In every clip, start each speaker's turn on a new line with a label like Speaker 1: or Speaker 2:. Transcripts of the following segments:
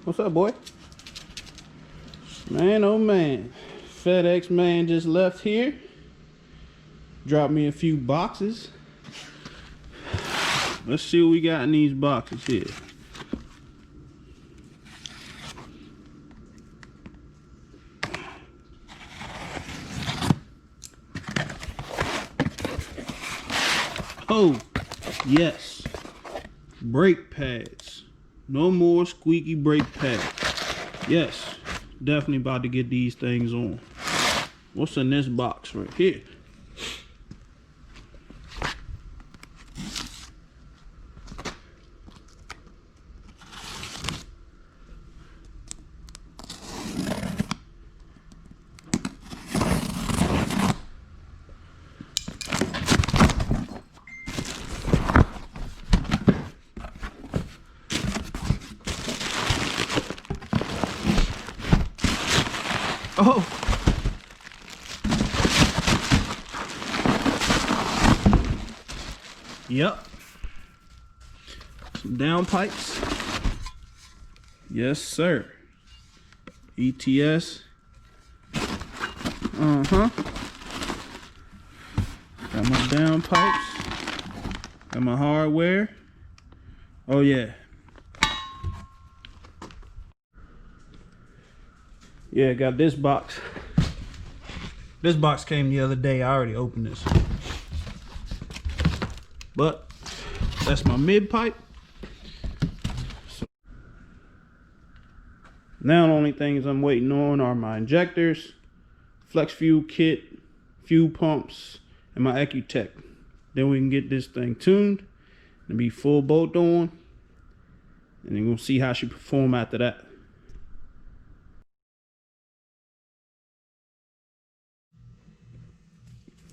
Speaker 1: What's up, boy? Man, oh man. FedEx man just left here. Dropped me a few boxes. Let's see what we got in these boxes here. Oh, yes. Brake pads. No more squeaky brake pads. Yes, definitely about to get these things on. What's in this box right here? Oh, yep, some down pipes. Yes, sir. ETS. Got my down pipes. Got my hardware. Oh yeah. Yeah, got this box. This box came the other day. I already opened this. But that's my mid pipe. So now the only things I'm waiting on are my injectors, flex fuel kit, fuel pumps, and my Ecutech. Then we can get this thing tuned and be full bolt on. And then we'll see how she perform after that.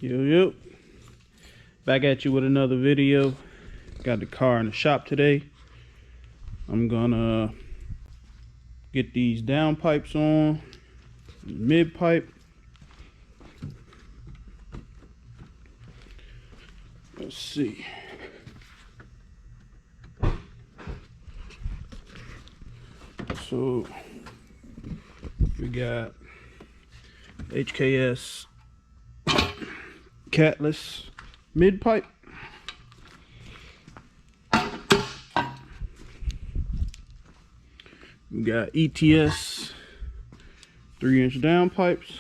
Speaker 1: Yo, back at you with another video. Got the car in the shop today. I'm gonna get these down pipes on, mid pipe. Let's see. So we got HKS catless mid pipe. We got ETS 3-inch down pipes.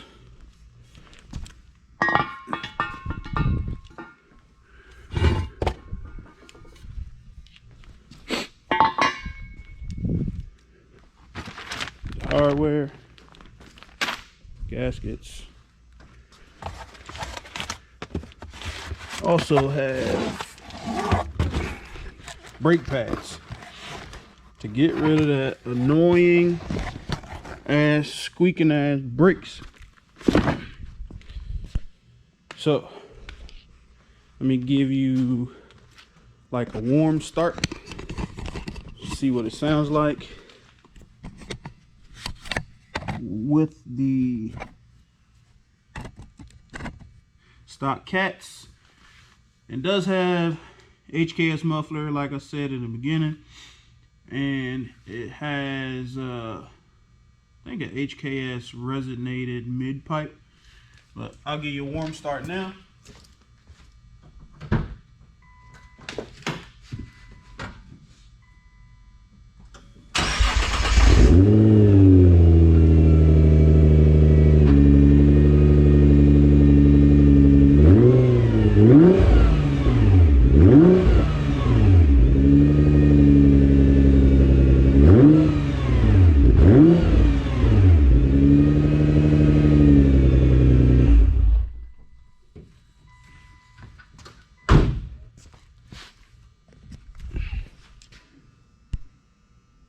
Speaker 1: Hardware, gaskets. Also have brake pads to get rid of that annoying ass squeaking ass brakes. So let me give you like a warm start. See what it sounds like with the stock cats. It does have HKS muffler, like I said in the beginning, and it has I think an HKS resonated mid pipe. But I'll give you a warm start now.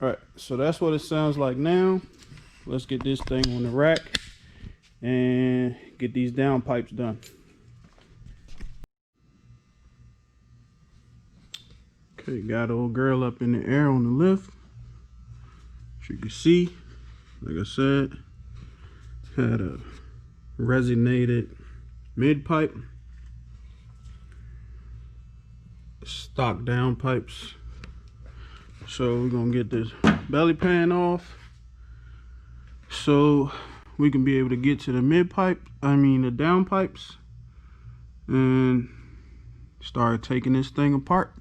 Speaker 1: Alright, so that's what it sounds like now. Let's get this thing on the rack and get these down pipes done. Okay, got old girl up in the air on the lift. As you can see, like I said, had a resonated mid pipe, stock down pipes. So we're gonna get this belly pan off so we can be able to get to the the downpipes and start taking this thing apart.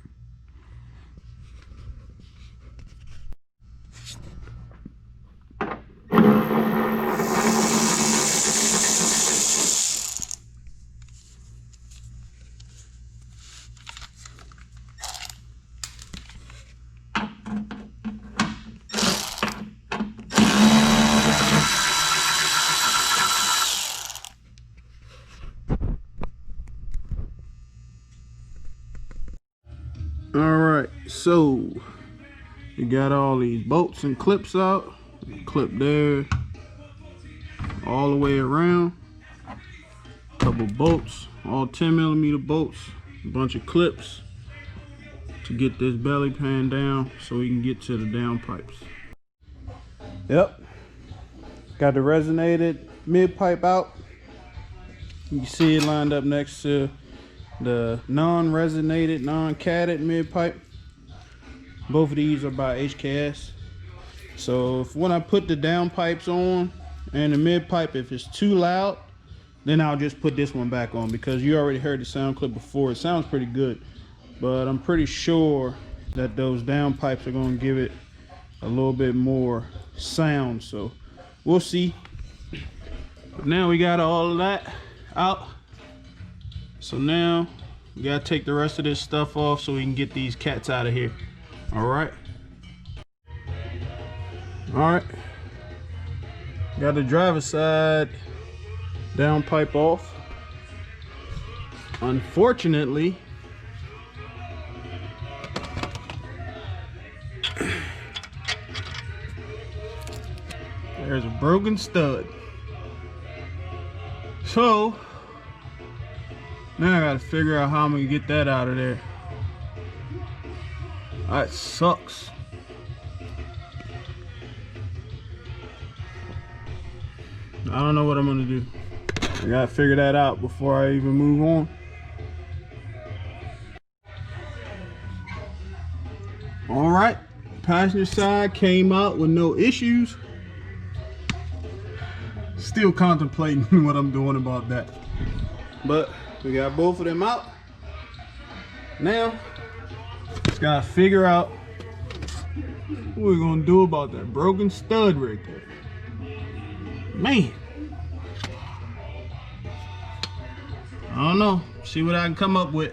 Speaker 1: Alright, so we got all these bolts and clips out. Clip there, all the way around. Couple bolts, all 10mm bolts, a bunch of clips to get this belly pan down so we can get to the downpipes. Yep, got the resonated mid pipe out. You can see it lined up next to the non-resonated, non-catted mid pipe. Both of these are by HKS. So when I put the downpipes on and the mid pipe, if it's too loud, then I'll just put this one back on, because you already heard the sound clip before. It sounds pretty good, but I'm pretty sure that those downpipes are going to give it a little bit more sound. So we'll see. But now we got all of that out. So now we got to take the rest of this stuff off so we can get these cats out of here. All right. Got the driver's side downpipe off. Unfortunately, there's a broken stud. So now I gotta figure out how I'm gonna get that out of there. That sucks. I don't know what I'm gonna do. I gotta figure that out before I even move on. All right, passenger side came out with no issues. Still contemplating what I'm doing about that. But we got both of them out. Now, just gotta figure out what we're gonna do about that broken stud right there. Man, I don't know. See what I can come up with.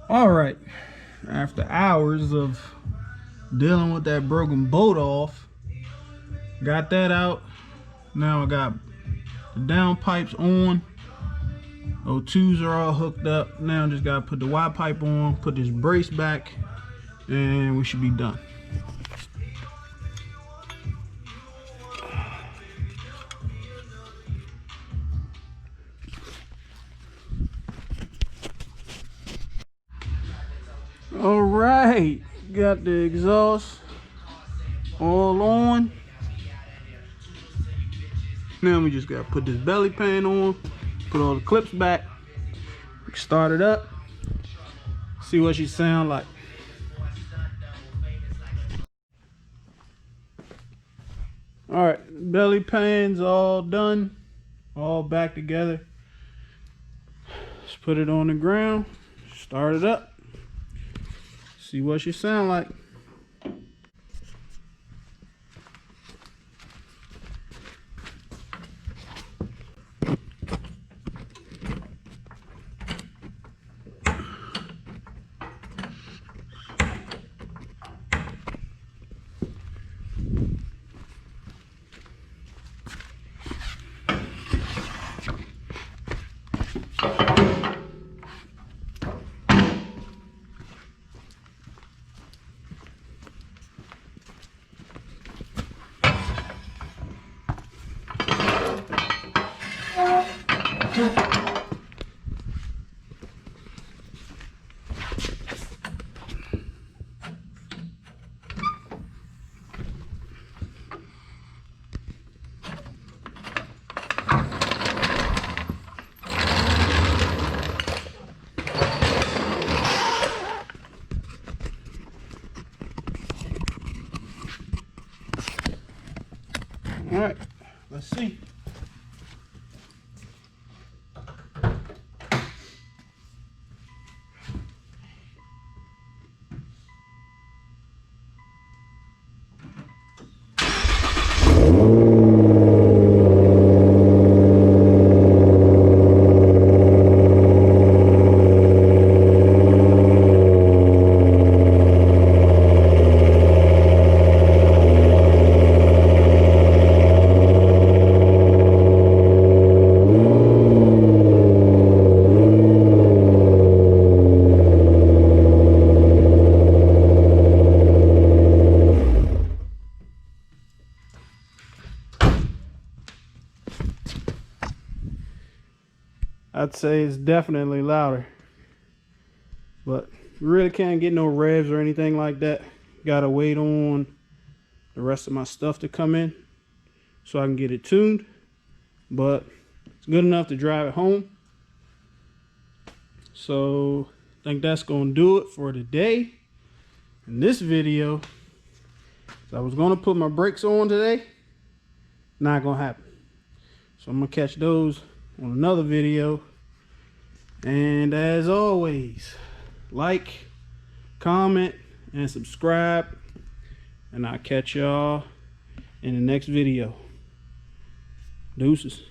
Speaker 1: All right, after hours of dealing with that broken bolt off, got that out. Now I got the downpipes on. O2s are all hooked up. Now I just gotta put the Y pipe on, put this brace back, and we should be done. All right, got the exhaust all on. Now we just gotta put this belly pan on, put all the clips back, start it up, see what she sound like. All right, belly pan's all done, all back together. Let's put it on the ground, start it up, see what she sound like. All right, let's see. I'd say it's definitely louder, but you really can't get no revs or anything like that. Gotta wait on the rest of my stuff to come in so I can get it tuned, but it's good enough to drive it home. So I think that's gonna do it for today. In this video, I was gonna put my brakes on today, not gonna happen. So I'm gonna catch those on another video. And as always, like, comment, and subscribe. And I'll catch y'all in the next video. Deuces.